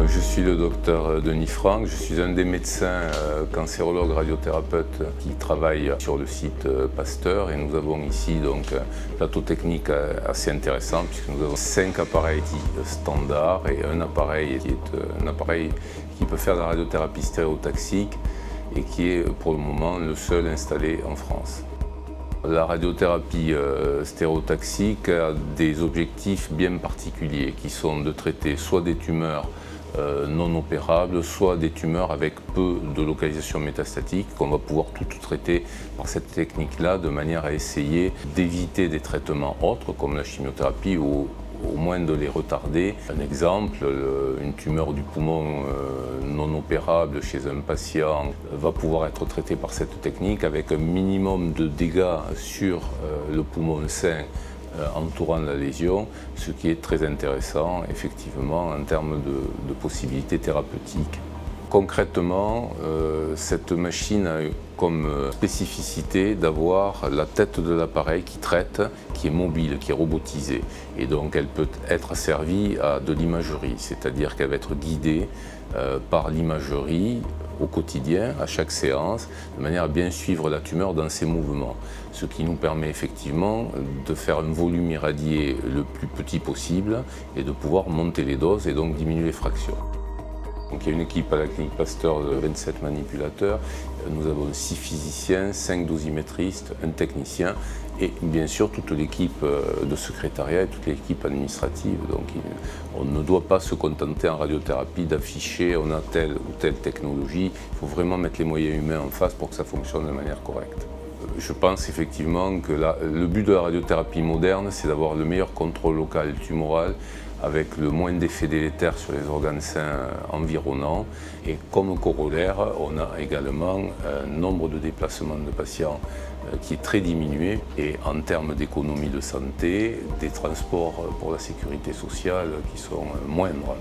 Je suis le docteur Denis Franck, je suis un des médecins cancérologues radiothérapeutes qui travaillent sur le site Pasteur, et nous avons ici donc un plateau technique assez intéressant puisque nous avons 5 appareils standards et un appareil qui est un appareil qui peut faire de la radiothérapie stéréotaxique et qui est pour le moment le seul installé en France. La radiothérapie stéréotaxique a des objectifs bien particuliers qui sont de traiter soit des tumeurs non opérables, soit des tumeurs avec peu de localisation métastatique qu'on va pouvoir tout traiter par cette technique-là de manière à essayer d'éviter des traitements autres comme la chimiothérapie ou au moins de les retarder. Un exemple, une tumeur du poumon non opérable chez un patient va pouvoir être traitée par cette technique avec un minimum de dégâts sur le poumon sain entourant la lésion, ce qui est très intéressant effectivement en termes de possibilités thérapeutiques. Concrètement, cette machine a comme spécificité d'avoir la tête de l'appareil qui traite, qui est mobile, qui est robotisée. Et donc elle peut être servie à de l'imagerie, c'est-à-dire qu'elle va être guidée par l'imagerie au quotidien, à chaque séance, de manière à bien suivre la tumeur dans ses mouvements. Ce qui nous permet effectivement de faire un volume irradié le plus petit possible et de pouvoir monter les doses et donc diminuer les fractions. Donc, il y a une équipe à la clinique Pasteur de 27 manipulateurs. Nous avons 6 physiciens, 5 dosimétristes, un technicien et bien sûr toute l'équipe de secrétariat et toute l'équipe administrative. Donc on ne doit pas se contenter en radiothérapie d'afficher on a telle ou telle technologie. Il faut vraiment mettre les moyens humains en face pour que ça fonctionne de manière correcte. Je pense effectivement que le but de la radiothérapie moderne, c'est d'avoir le meilleur contrôle local tumoral avec le moins d'effets délétères sur les organes sains environnants. Et comme corollaire, on a également un nombre de déplacements de patients qui est très diminué. Et en termes d'économie de santé, des transports pour la sécurité sociale qui sont moindres.